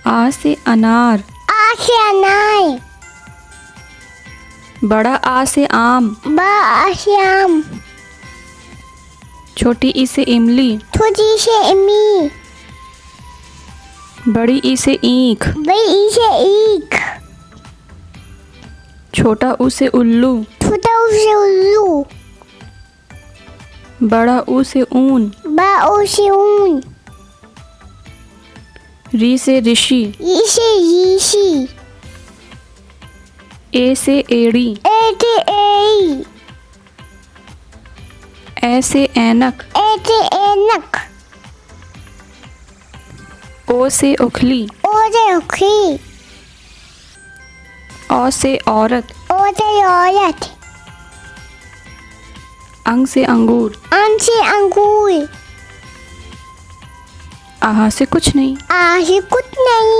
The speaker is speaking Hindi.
आ से अनार। आ से अनार। बड़ा आ से आम। बा आ से आम। छोटी ई से इमली। छोटी से इमली। बड़ी ई से ईख। बड़ी से ईख। छोटा ऊ से उल्लू। छोटा ऊ से उल्लू। बड़ा ऊ से ऊन। बा ऊ से ऊन। री से ऋषि। ई से ऋषि। ए से एड़ी। ए से एड़ी। ए से ऐनक। ए से ऐनक। ओ से उखली। ओ से उखली। औ से औरत। ओ से औरत। अंग से अंगूर। अं से अंगूर। आहा से कुछ नहीं। आ से कुछ नहीं।